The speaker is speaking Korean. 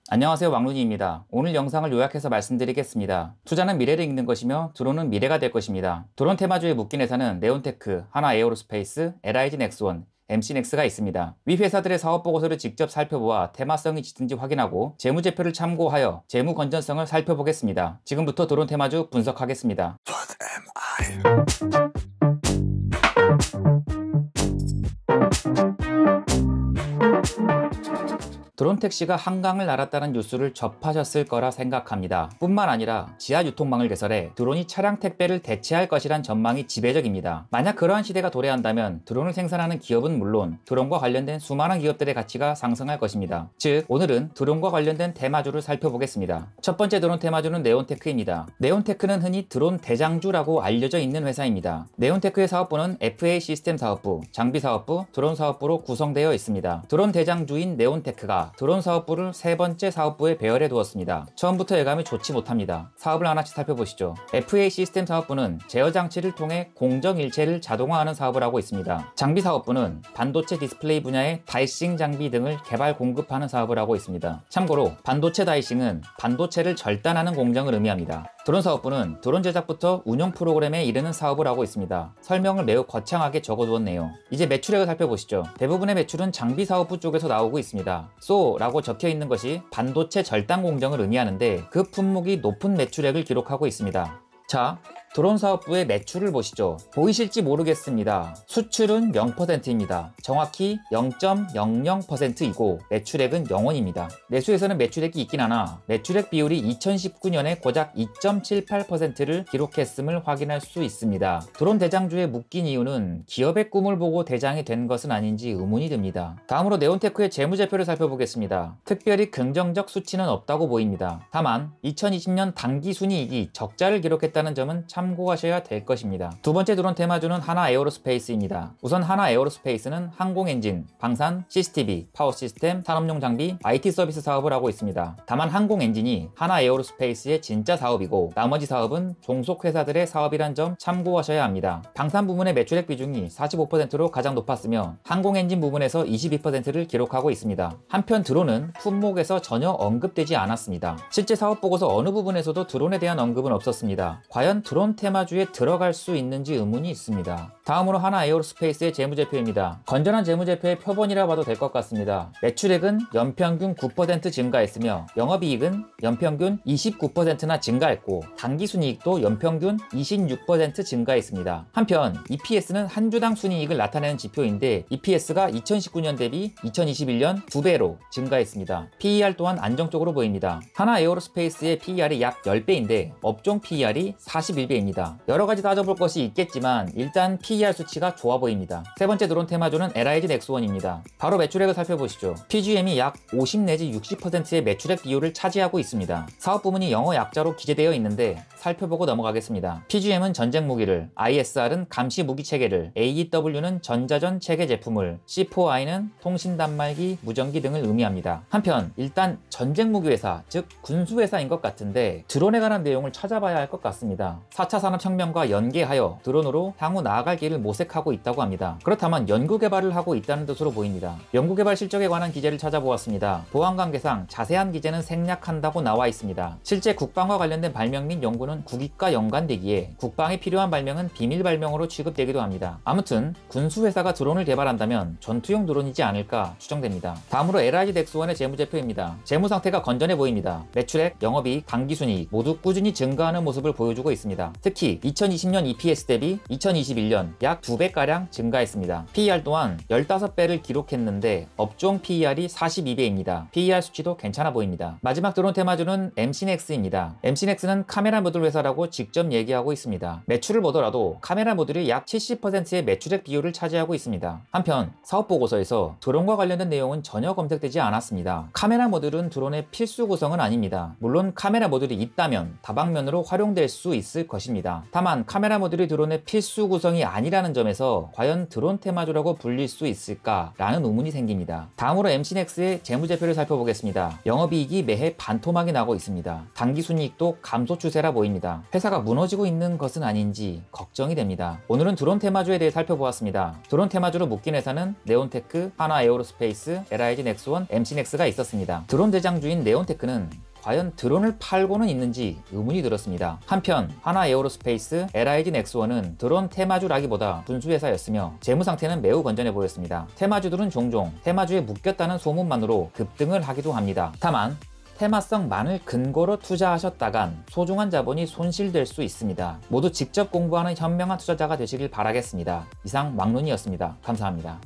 안녕하세요, 왕눈이입니다. 오늘 영상을 요약해서 말씀드리겠습니다. 투자는 미래를 읽는 것이며 드론은 미래가 될 것입니다. 드론 테마주에 묶인 회사는 네온테크, 하나에어로스페이스, LIG 넥스원, MC넥스가 있습니다. 위 회사들의 사업 보고서를 직접 살펴보아 테마성이 짙은지 확인하고 재무제표를 참고하여 재무 건전성을 살펴보겠습니다. 지금부터 드론 테마주 분석하겠습니다. 드론 택시가 한강을 날았다는 뉴스를 접하셨을 거라 생각합니다. 뿐만 아니라 지하 유통망을 개설해 드론이 차량 택배를 대체할 것이란 전망이 지배적입니다. 만약 그러한 시대가 도래한다면 드론을 생산하는 기업은 물론 드론과 관련된 수많은 기업들의 가치가 상승할 것입니다. 즉, 오늘은 드론과 관련된 테마주를 살펴보겠습니다. 첫 번째 드론 테마주는 네온테크입니다. 네온테크는 흔히 드론 대장주라고 알려져 있는 회사입니다. 네온테크의 사업부는 FA 시스템 사업부, 장비 사업부, 드론 사업부로 구성되어 있습니다. 드론 대장주인 네온테크가 드론 사업부를 세 번째 사업부에 배열해 두었습니다. 처음부터 예감이 좋지 못합니다. 사업을 하나씩 살펴보시죠. FA 시스템 사업부는 제어 장치를 통해 공정일체를 자동화하는 사업을 하고 있습니다. 장비 사업부는 반도체 디스플레이 분야의 다이싱 장비 등을 개발 공급하는 사업을 하고 있습니다. 참고로 반도체 다이싱은 반도체를 절단하는 공정을 의미합니다. 드론 사업부는 드론 제작부터 운영 프로그램에 이르는 사업을 하고 있습니다. 설명을 매우 거창하게 적어두었네요. 이제 매출액을 살펴보시죠. 대부분의 매출은 장비 사업부 쪽에서 나오고 있습니다. 라고 적혀 있는 것이 반도체 절단 공정을 의미하는데 그 품목이 높은 매출액을 기록하고 있습니다. 자, 드론 사업부의 매출을 보시죠. 보이실지 모르겠습니다. 수출은 0%입니다. 정확히 0.00%이고 매출액은 0원입니다. 내수에서는 매출액이 있긴 하나 매출액 비율이 2019년에 고작 2.78%를 기록했음을 확인할 수 있습니다. 드론 대장주에 묶인 이유는 기업의 꿈을 보고 대장이 된 것은 아닌지 의문이 듭니다. 다음으로 네온테크의 재무제표를 살펴보겠습니다. 특별히 긍정적 수치는 없다고 보입니다. 다만 2020년 당기순이익이 적자를 기록했다는 점은 참고하셔야 될 것입니다. 두 번째 드론 테마주는 하나에어로스페이스입니다. 우선 하나에어로스페이스는 항공엔진, 방산, CCTV, 파워시스템, 산업용 장비, IT 서비스 사업을 하고 있습니다. 다만 항공엔진이 하나에어로스페이스의 진짜 사업이고 나머지 사업은 종속회사들의 사업이란 점 참고하셔야 합니다. 방산 부문의 매출액 비중이 45%로 가장 높았으며 항공엔진 부문에서 22%를 기록하고 있습니다. 한편 드론은 품목에서 전혀 언급되지 않았습니다. 실제 사업 보고서 어느 부분에서도 드론에 대한 언급은 없었습니다. 과연 드론 테마주에 들어갈 수 있는지 의문이 있습니다. 다음으로 하나에어로스페이스의 재무제표입니다. 건전한 재무제표의 표본이라 봐도 될 것 같습니다. 매출액은 연평균 9% 증가했으며 영업이익은 연평균 29%나 증가했고 당기순이익도 연평균 26% 증가했습니다. 한편 EPS는 한 주당 순이익을 나타내는 지표인데 EPS가 2019년 대비 2021년 2배로 증가했습니다. PER 또한 안정적으로 보입니다. 하나에어로스페이스의 PER이 약 10배인데 업종 PER이 41배입니다. 여러가지 따져볼 것이 있겠지만 일단 PER 수치가 좋아 보입니다. 세 번째 드론 테마주는 LIG 넥스원입니다. 바로 매출액을 살펴보시죠. PGM이 약 50 내지 60%의 매출액 비율을 차지하고 있습니다. 사업 부문이 영어 약자로 기재되어 있는데 살펴보고 넘어가겠습니다. PGM은 전쟁 무기를, ISR은 감시 무기 체계를, AEW는 전자전 체계 제품을, C4I는 통신 단말기, 무전기 등을 의미합니다. 한편 일단 전쟁 무기 회사, 즉 군수 회사인 것 같은데 드론에 관한 내용을 찾아봐야 할 것 같습니다. 4차 산업혁명과 연계하여 드론으로 향후 나아갈 길을 모색하고 있다고 합니다. 그렇다면 연구개발을 하고 있다는 뜻으로 보입니다. 연구개발 실적에 관한 기재를 찾아보았습니다. 보안 관계상 자세한 기재는 생략한다고 나와 있습니다. 실제 국방과 관련된 발명 및 연구는 국익과 연관되기에 국방에 필요한 발명은 비밀 발명으로 취급되기도 합니다. 아무튼 군수회사가 드론을 개발한다면 전투용 드론이지 않을까 추정됩니다. 다음으로 LIG 넥스원의 재무제표입니다. 재무 상태가 건전해 보입니다. 매출액, 영업이익, 당기순이익 모두 꾸준히 증가하는 모습을 보여주고 있습니다. 특히 2020년 EPS 대비 2021년 약 2배가량 증가했습니다. PER 또한 15배를 기록했는데 업종 PER이 42배입니다. PER 수치도 괜찮아 보입니다. 마지막 드론 테마주는 MC넥스입니다. MC넥스는 카메라 모듈 회사라고 직접 얘기하고 있습니다. 매출을 보더라도 카메라 모듈이 약 70%의 매출액 비율을 차지하고 있습니다. 한편 사업 보고서에서 드론과 관련된 내용은 전혀 검색되지 않았습니다. 카메라 모듈은 드론의 필수 구성은 아닙니다. 물론 카메라 모듈이 있다면 다방면으로 활용될 수 있을 것입니다. 것입니다. 다만 카메라 모듈이 드론의 필수 구성이 아니라는 점에서 과연 드론 테마주라고 불릴 수 있을까라는 의문이 생깁니다. 다음으로 MC넥스의 재무제표를 살펴보겠습니다. 영업이익이 매해 반토막이 나고 있습니다. 당기순이익도 감소 추세라 보입니다. 회사가 무너지고 있는 것은 아닌지 걱정이 됩니다. 오늘은 드론 테마주에 대해 살펴보았습니다. 드론 테마주로 묶인 회사는 네온테크, 하나에어로스페이스, LIG 넥스원, MC넥스가 있었습니다. 드론 대장주인 네온테크는 과연 드론을 팔고는 있는지 의문이 들었습니다. 한편 하나에어로스페이스, LIG 넥스원은 드론 테마주라기보다 분수회사였으며 재무상태는 매우 건전해 보였습니다. 테마주들은 종종 테마주에 묶였다는 소문만으로 급등을 하기도 합니다. 다만 테마성만을 근거로 투자하셨다간 소중한 자본이 손실될 수 있습니다. 모두 직접 공부하는 현명한 투자자가 되시길 바라겠습니다. 이상 막눈이었습니다. 감사합니다.